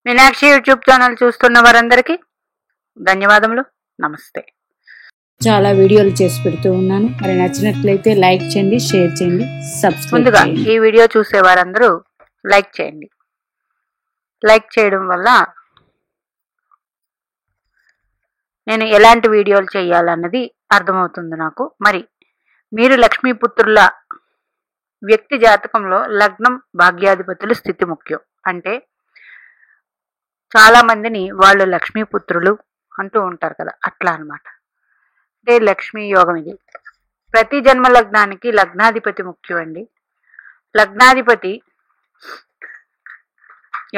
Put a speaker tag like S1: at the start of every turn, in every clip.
S1: Meenakshi YouTube channel చూస్తున్న వారందరికీ ధన్యవాదములు. నమస్తే.
S2: చాలా వీడియోలు చేసి పెడుతూ ఉన్నాను. మరి నచ్చినట్లయితే లైక్ చేయండి, షేర్ చేయండి, సబ్స్క్రైబ్
S1: ముందుగా
S2: చేయండి.
S1: ఈ వీడియో చూసే వారందరూ లైక్ చేయండి. లైక్ చేయడం వల్ల నేను ఎలాంటి వీడియోలు చేయాలన్నది అర్థమవుతుంది నాకు. మరి మీరు లక్ష్మీపుత్రుల వ్యక్తి జాతకంలో లగ్నం భాగ్యాధిపతుల స్థితి ముఖ్యం. అంటే చాలా మందిని వాళ్ళు లక్ష్మీపుత్రులు అంటూ ఉంటారు కదా, అట్లా అన్నమాట. అంటే లక్ష్మీ యోగం ఇది. ప్రతి జన్మ లగ్నానికి లగ్నాధిపతి ముఖ్యం అండి. లగ్నాధిపతి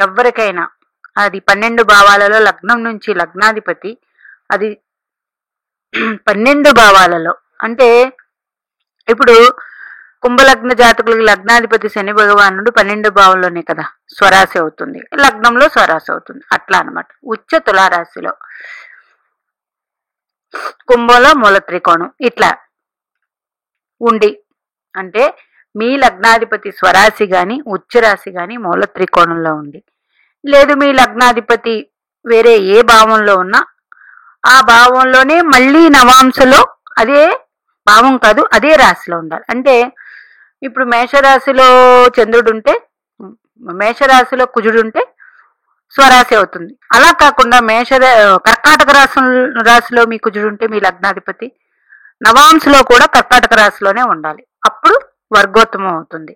S1: ఎవరికైనా అది 12 భావాలలో లగ్నం నుంచి లగ్నాధిపతి అది 12 భావాలలో అంటే ఇప్పుడు కుంభలగ్న జాతకులకి లగ్నాధిపతి శని భగవానుడు 12 భావంలోనే కదా స్వరాశి అవుతుంది, లగ్నంలో స్వరాశి అవుతుంది, అట్లా అనమాట. ఉచ్చ తులారాశిలో, కుంభంలో మూల త్రికోణం ఇట్లా ఉండి అంటే మీ లగ్నాధిపతి స్వరాశి గాని ఉచ్చరాశి గాని మూల త్రికోణంలో ఉండి, లేదు మీ లగ్నాధిపతి వేరే ఏ భావంలో ఉన్నా ఆ భావంలోనే మళ్ళీ నవాంశలో అదే భావం కాదు అదే రాశిలో ఉండాలి. అంటే ఇప్పుడు మేషరాశిలో చంద్రుడు ఉంటే మేషరాశిలో కుజుడు ఉంటే స్వరాశి అవుతుంది. అలా కాకుండా కర్కాటక రాశిలో మీ కుజుడు ఉంటే మీ లగ్నాధిపతి నవాంశలో కూడా కర్కాటక రాశిలోనే ఉండాలి, అప్పుడు వర్గోత్తమం అవుతుంది.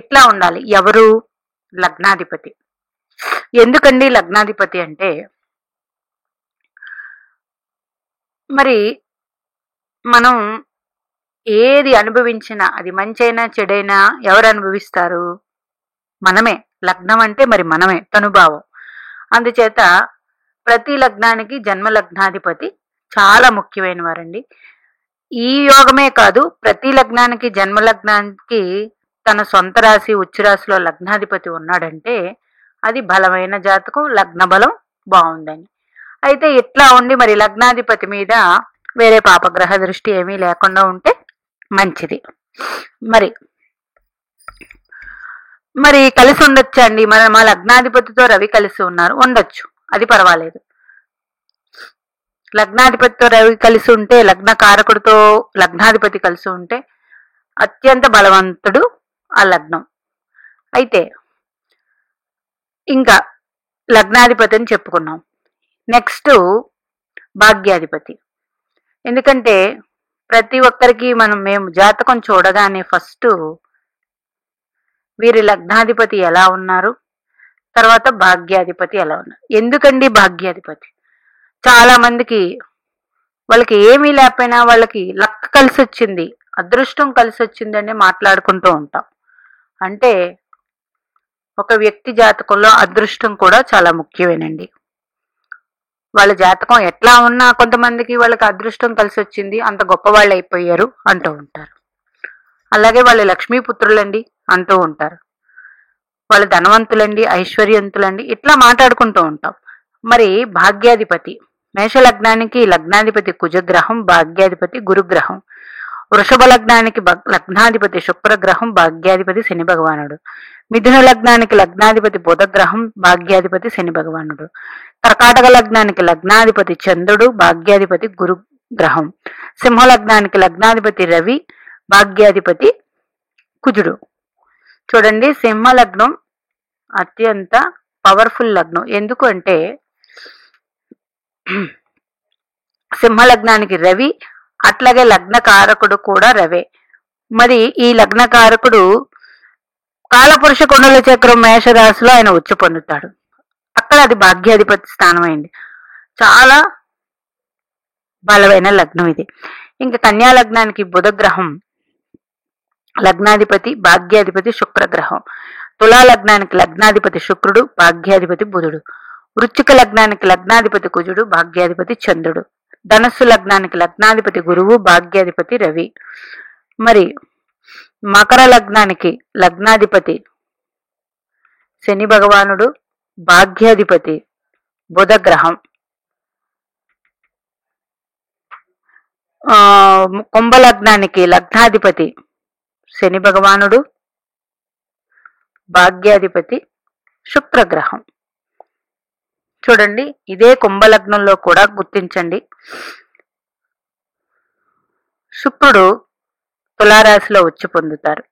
S1: ఇట్లా ఉండాలి. ఎవరు? లగ్నాధిపతి. ఎందుకండి లగ్నాధిపతి అంటే, మరి మనం ఏది అనుభవించినా అది మంచైనా చెడైనా ఎవరు అనుభవిస్తారు? మనమే. లగ్నం అంటే మరి మనమే, తనుభావం. అందుచేత ప్రతి లగ్నానికి జన్మ లగ్నాధిపతి చాలా ముఖ్యమైన వారండి. ఈ యోగమే కాదు, ప్రతి లగ్నానికి జన్మ లగ్నానికి తన సొంత రాశి ఉచ్చరాశిలో లగ్నాధిపతి ఉన్నాడంటే అది బలమైన జాతకం, లగ్న బలం బాగుందని. అయితే ఇట్లా ఉండి మరి లగ్నాధిపతి మీద వేరే పాపగ్రహ దృష్టి ఏమీ లేకుండా ఉంటే మంచిది. మరి కలిసి ఉండొచ్చు అండి. మా లగ్నాధిపతితో రవి కలిసి ఉన్నారు, ఉండొచ్చు, అది పర్వాలేదు. లగ్నాధిపతితో రవి కలిసి ఉంటే, లగ్న కారకుడితో లగ్నాధిపతి కలిసి ఉంటే అత్యంత బలవంతుడు ఆ లగ్నం. అయితే ఇంకా లగ్నాధిపతి అని చెప్పుకున్నాం. నెక్స్ట్ భాగ్యాధిపతి. ఎందుకంటే ప్రతి ఒక్కరికి మేము జాతకం చూడగానే ఫస్ట్ వీరి లగ్నాధిపతి ఎలా ఉన్నారు, తర్వాత భాగ్యాధిపతి ఎలా ఉన్నారు. ఎందుకండి భాగ్యాధిపతి? చాలా మందికి వాళ్ళకి ఏమీ లేకపోయినా వాళ్ళకి లక్ కలిసి వచ్చింది, అదృష్టం కలిసి వచ్చిందని మాట్లాడుకుంటూ ఉంటాం. అంటే ఒక వ్యక్తి జాతకంలో అదృష్టం కూడా చాలా ముఖ్యమేనండి. వాళ్ళ జాతకం ఎట్లా ఉన్నా కొంతమందికి వాళ్ళకి అదృష్టం కలిసి వచ్చింది, అంత గొప్ప వాళ్ళు అయిపోయారు అంటూ ఉంటారు. అలాగే వాళ్ళు లక్ష్మీపుత్రులండి అంటూ ఉంటారు, వాళ్ళు ధనవంతులండి, ఐశ్వర్యవంతులండి, ఇట్లా మాట్లాడుకుంటూ ఉంటాం. మరి భాగ్యాధిపతి, మేష లగ్నానికి లగ్నాధిపతి కుజగ్రహం, భాగ్యాధిపతి గురుగ్రహం. వృషభ లగ్నానికి లగ్నాధిపతి శుక్రగ్రహం, భాగ్యాధిపతి శని భగవానుడు. మిథున లగ్నానికి లగ్నాధిపతి బుధగ్రహం, భాగ్యాధిపతి శని భగవానుడు. కర్కాటక లగ్నానికి లగ్నాధిపతి చంద్రుడు, భాగ్యాధిపతి గురుగ్రహం. సింహ లగ్నానికి లగ్నాధిపతి రవి, భాగ్యాధిపతి కుజుడు. చూడండి, సింహ లగ్నం అత్యంత పవర్ఫుల్ లగ్నం. ఎందుకు అంటే సింహ లగ్నానికి రవి, అట్లాగే లగ్న కారకుడు కూడా రవే. మరి ఈ లగ్న కారకుడు కాలపురుష కుండల చక్రం మేషరాశిలో ఆయన ఉచ్చ పొందుతాడు. అక్కడ అది భాగ్యాధిపతి స్థానం అయింది. చాలా బలమైన లగ్నం ఇది. ఇంకా కన్యా లగ్నానికి బుధగ్రహం లగ్నాధిపతి, భాగ్యాధిపతి శుక్రగ్రహం. తులా లగ్నానికి లగ్నాధిపతి శుక్రుడు, భాగ్యాధిపతి బుధుడు. వృశ్చిక లగ్నానికి లగ్నాధిపతి కుజుడు, భాగ్యాధిపతి చంద్రుడు. ధనస్సు లగ్నానికి లగ్నాధిపతి గురువు, భాగ్యాధిపతి రవి. మరి మకర లగ్నానికి లగ్నాధిపతి శని భగవానుడు, భాగ్యాధిపతి బుధగ్రహం. కుంభలగ్నానికి లగ్నాధిపతి శని భగవానుడు, భాగ్యాధిపతి శుక్రగ్రహం. చూడండి, ఇదే కుంభలగ్నంలో కూడా గుర్తించండి. శుక్రుడు తులారాశిలో ఉచ్చు పొందుతారు.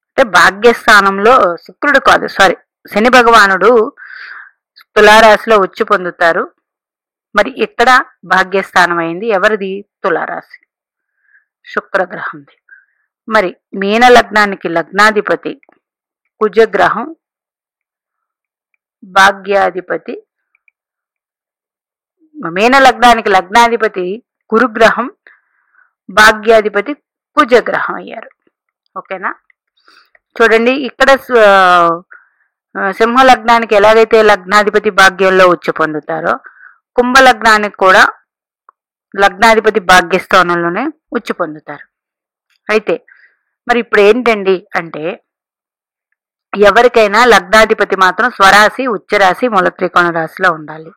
S1: అంటే భాగ్యస్థానంలో శుక్రుడు కాదు, సారీ, శని భగవానుడు తులారాశిలో ఉచ్చు పొందుతారు. మరి ఇక్కడ భాగ్యస్థానం అయింది ఎవరిది? తులారాశి, శుక్రగ్రహంది. మరి మీన లగ్నానికి లగ్నాధిపతి కుజగ్రహం, భాగ్యాధిపతి, మీన లగ్నానికి లగ్నాధిపతి గురుగ్రహం, భాగ్యాధిపతి కుజగ్రహం అయ్యారు. ఓకేనా? చూడండి, ఇక్కడ సింహ లగ్నానికి ఎలాగైతే లగ్నాధిపతి భాగ్యంలో ఉచ్చు పొందుతారో, కుంభ లగ్నానికి కూడా లగ్నాధిపతి భాగ్యస్థానంలోనే ఉచ్చు పొందుతారు. అయితే మరి ఇప్పుడు ఏంటండి అంటే, ఎవరికైనా లగ్నాధిపతి మాత్రం స్వరాశి, ఉచ్చరాశి, మూల త్రికోణ రాశిలో ఉండాలి.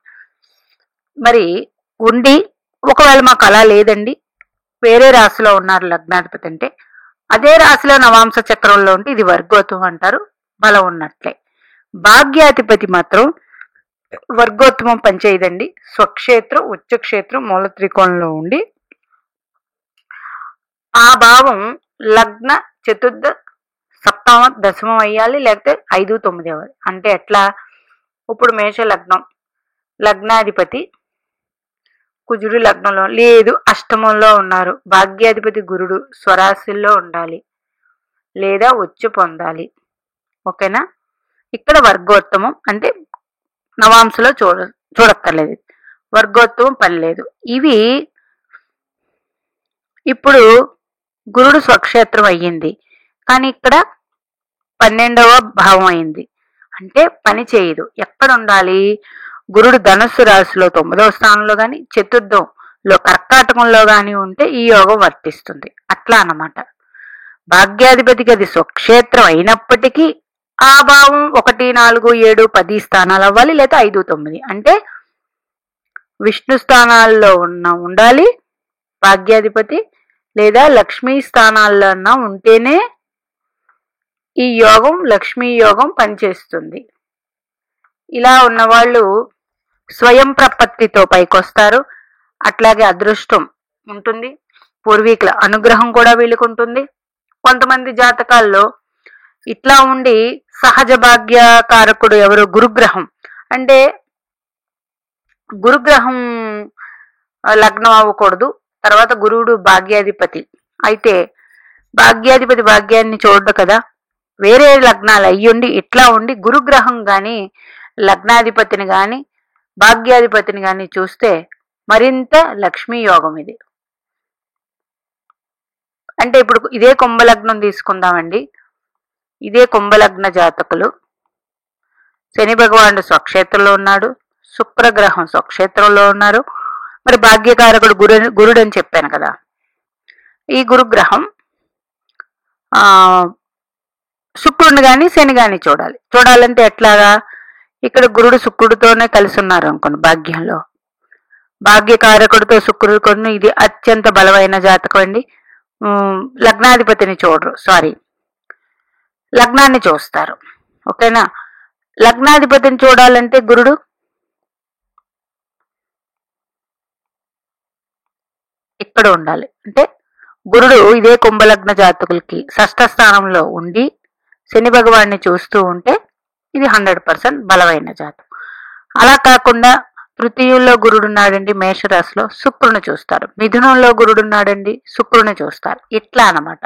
S1: మరి ఉండి ఒకవేళ మాకు అలా లేదండి, వేరే రాశిలో ఉన్నారు లగ్నాధిపతి అంటే, అదే రాశిలో నవాంశ చక్రంలో ఉంటే ఇది వర్గోత్వం అంటారు, బలం ఉన్నట్లే. భాగ్యాధిపతి మాత్రం వర్గోత్తమం పనిచేయదండి. స్వక్షేత్రం, ఉచ్చక్షేత్రం, మూల త్రికోణంలో ఉండి ఆ భావం లగ్న, చతుర్థ, సప్తమ, దశమం అయ్యాలి, లేకపోతే 5, 9 అవ్వాలి. అంటే ఎట్లా? ఇప్పుడు మేష లగ్నం, లగ్నాధిపతి కుజుడు లగ్నంలో లేదు, అష్టమంలో ఉన్నారు, భాగ్యాధిపతి గురుడు స్వరాశిలో ఉండాలి లేదా ఉచ్చు పొందాలి. ఓకేనా? ఇక్కడ వర్గోత్తమం అంటే నవాంశలో చూడక్కర్లేదు, వర్గోత్తమం పని లేదు. ఇవి ఇప్పుడు గురుడు స్వక్షేత్రం అయ్యింది, కానీ ఇక్కడ 12వ భావం అయింది, అంటే పని చేయదు. ఎక్కడ ఉండాలి? గురుడు ధనుస్సు రాశిలో 9వ స్థానంలో కానీ, చతుర్థంలో కర్కాటకంలో కానీ ఉంటే ఈ యోగం వర్తిస్తుంది. అట్లా అన్నమాట. భాగ్యాధిపతికి అది స్వక్షేత్రం అయినప్పటికీ ఆ భావం 1, 4, 7, 10 స్థానాలు అవ్వాలి, లేదా 5, 9 అంటే విష్ణు స్థానాల్లో ఉండాలి భాగ్యాధిపతి, లేదా లక్ష్మీ స్థానాల్లో ఉంటేనే ఈ యోగం, లక్ష్మీ యోగం పనిచేస్తుంది. ఇలా ఉన్నవాళ్ళు స్వయం ప్రపత్తితో పైకొస్తారు. అట్లాగే అదృష్టం ఉంటుంది, పూర్వీకుల అనుగ్రహం కూడా వీళ్ళకు ఉంటుంది. కొంతమంది జాతకాల్లో ఇట్లా ఉండి సహజ భాగ్యకారకుడు ఎవరు? గురుగ్రహం. అంటే గురుగ్రహం లగ్నం అవ్వకూడదు, తర్వాత గురువుడు భాగ్యాధిపతి అయితే భాగ్యాధిపతి భాగ్యాన్ని చూడదు కదా, వేరే లగ్నాలు అయ్యుండి ఇట్లా ఉండి గురుగ్రహం కానీ లగ్నాధిపతిని కానీ భాగ్యాధిపతిని కానీ చూస్తే మరింత లక్ష్మీ యోగం ఇది. అంటే ఇప్పుడు ఇదే కుంభలగ్నం తీసుకుందామండి. ఇదే కుంభలగ్న జాతకులు, శని భగవానుడు స్వక్షేత్రంలో ఉన్నాడు, శుక్రగ్రహం స్వక్షేత్రంలో ఉన్నారు. మరి భాగ్యకారకుడు గురుడు అని చెప్పాను కదా. ఈ గురుగ్రహం శుక్రుడిని కానీ శని కానీ చూడాలంటే ఎట్లాగా? ఇక్కడ గురుడు శుక్రుడితోనే కలిసి ఉన్నారు అనుకోండి భాగ్యంలో, భాగ్యకారకుడితో శుక్రుడు కొన్ని, ఇది అత్యంత బలమైన జాతకం అండి. లగ్నాధిపతిని చూడరు, సారీ, లగ్నాన్ని చూస్తారు. ఓకేనా? లగ్నాధిపతిని చూడాలంటే గురుడు ఇక్కడ ఉండాలి. అంటే గురుడు ఇదే కుంభలగ్న జాతకులకి షష్ఠ స్థానంలో ఉండి శని భగవాన్ని చూస్తూ ఉంటే ఇది 100% బలమైన జాతకం. అలా కాకుండా తృతీయంలో గురుడు ఉన్నాడండి మేషరాశిలో, శుక్రుని చూస్తారు. మిథునంలో గురుడు ఉన్నాడండి, శుక్రుని చూస్తారు. ఇట్లా అన్నమాట.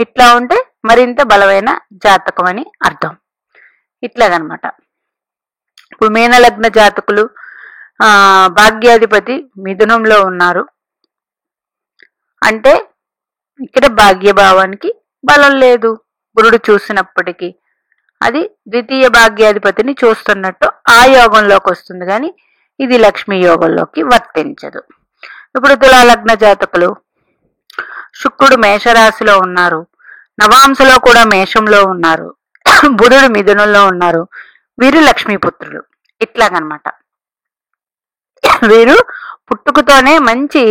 S1: ఇట్లా ఉంటే మరింత బలమైన జాతకం అని అర్థం. ఇట్లాగనమాట. ఇప్పుడు మీనలగ్న జాతకులు భాగ్యాధిపతి మిథునంలో ఉన్నారు అంటే ఇక్కడ భాగ్యభావానికి బలం లేదు. గురుడు చూసినప్పటికీ అది ద్వితీయ భాగ్యాధిపతిని చూస్తున్నట్టు ఆ యోగంలోకి వస్తుంది, కానీ ఇది లక్ష్మీ యోగంలోకి వర్తించదు. ఇప్పుడు తులాలగ్న జాతకులు శుక్రుడు మేషరాశిలో ఉన్నారు, నవాంశలో కూడా మేషంలో ఉన్నారు, బుధుడు మిథునంలో ఉన్నారు. వీరు లక్ష్మీపుత్రులు. ఇట్లాగనమాట. వీరు పుట్టుకతోనే మంచి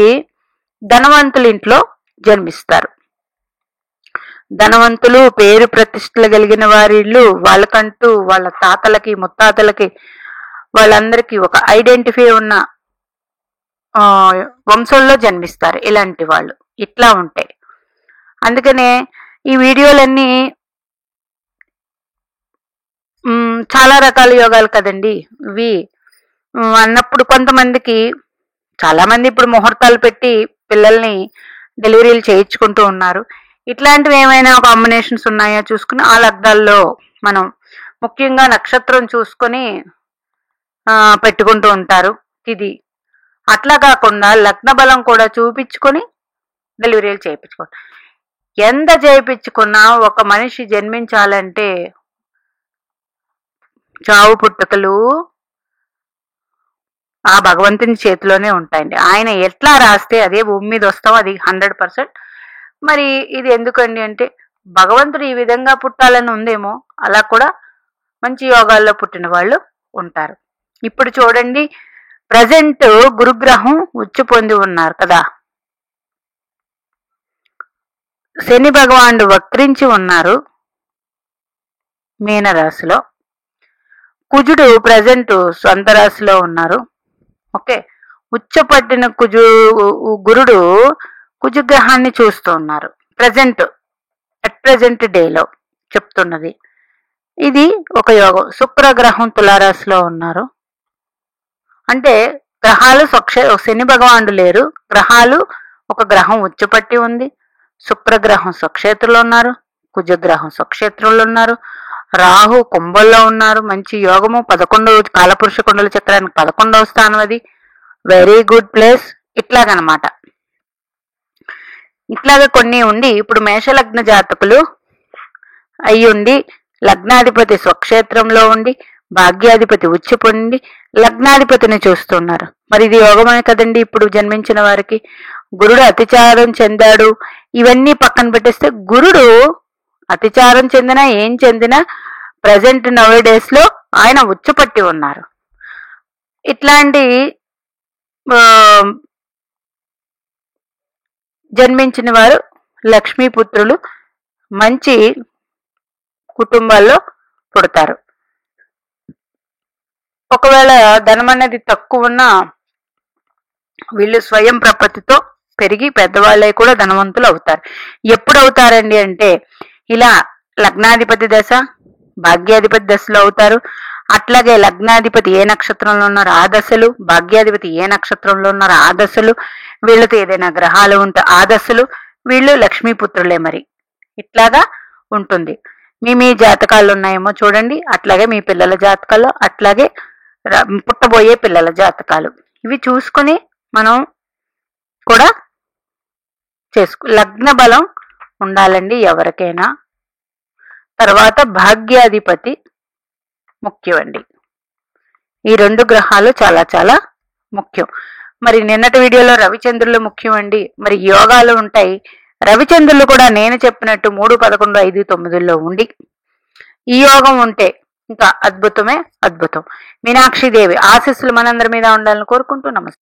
S1: ధనవంతుల ఇంట్లో జన్మిస్తారు. ధనవంతులు, పేరు ప్రతిష్టలు కలిగిన వారి ఇల్లు, వాళ్ళకంటూ వాళ్ళ తాతలకి ముత్తాతలకి వాళ్ళందరికీ ఒక ఐడెంటిఫై ఉన్న వంశంలో జన్మిస్తారు ఇలాంటి వాళ్ళు. ఇట్లా ఉంటాయి. అందుకనే ఈ వీడియోలన్నీ చాలా రకాల యోగాలు కదండి ఇవి అన్నప్పుడు కొంతమందికి, చాలా మంది ఇప్పుడు ముహూర్తాలు పెట్టి పిల్లల్ని డెలివరీలు చేయించుకుంటూ ఉన్నారు. ఇట్లాంటివి ఏమైనా కాంబినేషన్స్ ఉన్నాయా చూసుకుని ఆ లగ్నాల్లో మనం ముఖ్యంగా నక్షత్రం చూసుకొని పెట్టుకుంటూ ఉంటారు ఇది. అట్లా కాకుండా లగ్న బలం కూడా చూపించుకొని డెలివరీలు చేయించుకోండి. ఎంత చేయించుకున్నా ఒక మనిషి జన్మించాలంటే చావు పుట్టుకలు ఆ భగవంతుని చేతిలోనే ఉంటాయండి. ఆయన ఎట్లా రాస్తే అదే భూమి మీద వస్తాం, అది 100%. మరి ఇది ఎందుకండి అంటే భగవంతుడు ఈ విధంగా పుట్టాలని ఉందేమో, అలా కూడా మంచి యోగాల్లో పుట్టిన వాళ్ళు ఉంటారు. ఇప్పుడు చూడండి, ప్రజెంట్ గురుగ్రహం ఉచ్చు పొంది ఉన్నారు కదా, శని భగవానుడు వక్రించి ఉన్నారు మీనరాశిలో, కుజుడు ప్రజెంట్ సొంత రాశిలో ఉన్నారు. ఓకే, ఉచ్చపట్టిన గురుడు కుజగ్రహాన్ని చూస్తూ ఉన్నారు అట్ ప్రజెంట్ డేలో చెప్తున్నది. ఇది ఒక యోగం. శుక్రగ్రహం తులారాశిలో ఉన్నారు. అంటే గ్రహాలు శని భగవానుడు లేరు, గ్రహాలు ఒక గ్రహం ఉచ్చపట్టి ఉంది. శుక్రగ్రహం స్వక్షేత్రంలో ఉన్నారు, కుజగ్రహం స్వక్షేత్రంలో ఉన్నారు, రాహు కుంభంలో ఉన్నారు. మంచి యోగము. 11వ కాలపురుష కుండల చక్రానికి 11వ స్థానం, అది వెరీ గుడ్ ప్లేస్. ఇట్లాగనమాట. ఇట్లాగా కొన్ని ఉండి ఇప్పుడు మేషలగ్న జాతకులు అయ్యుండి లగ్నాధిపతి స్వక్షేత్రంలో ఉండి భాగ్యాధిపతి ఉచ్చి పొంది లగ్నాధిపతిని చూస్తున్నారు. మరి ఇది యోగమే కదండి ఇప్పుడు జన్మించిన వారికి. గురుడు అతిచారం చెందాడు, ఇవన్నీ పక్కన పెట్టేస్తే గురుడు అతిచారం చెందినా ఏం చెందినా ప్రజెంట్ నవ్ డేస్ లో ఆయన ఉచ్చుపట్టి ఉన్నారు. ఇట్లాంటి జన్మించిన వారు లక్ష్మీపుత్రులు మంచి కుటుంబాల్లో పుడతారు. ఒకవేళ ధనం అనేది తక్కువ ఉన్నా వీళ్ళు స్వయం ప్రపత్తితో పెరిగి పెద్దవాళ్ళే కూడా ధనవంతులు అవుతారు. ఎప్పుడు అవుతారండి అంటే ఇలా లగ్నాధిపతి దశ భాగ్యాధిపతి దశలో అవుతారు. అట్లాగే లగ్నాధిపతి ఏ నక్షత్రంలో ఉన్నారో ఆ దశలు, భాగ్యాధిపతి ఏ నక్షత్రంలో ఉన్నారో ఆ దశలు, వీళ్ళతో ఏదైనా గ్రహాలు ఉంటే ఆ దశలు, వీళ్ళు లక్ష్మీపుత్రులే. మరి ఇట్లాగా ఉంటుంది. మీ జాతకాలు ఉన్నాయేమో చూడండి, అట్లాగే మీ పిల్లల జాతకాలు, అట్లాగే పుట్టబోయే పిల్లల జాతకాలు, ఇవి చూసుకొని మనం కూడా లగ్న బలం ఉండాలండి ఎవరికైనా. తర్వాత భాగ్యాధిపతి ముఖ్యమండి. ఈ 2 గ్రహాలు చాలా చాలా ముఖ్యం. మరి నిన్నటి వీడియోలో రవిచంద్రులు ముఖ్యమండి. మరి యోగాలు ఉంటాయి. రవిచంద్రులు కూడా నేను చెప్పినట్టు 3, 11, 5, 9లో ఉండి ఈ యోగం ఉంటే ఇంకా అద్భుతమే అద్భుతం. మీనాక్షిదేవి ఆశీస్సులు మనందరి మీద ఉండాలని కోరుకుంటూ నమస్తే.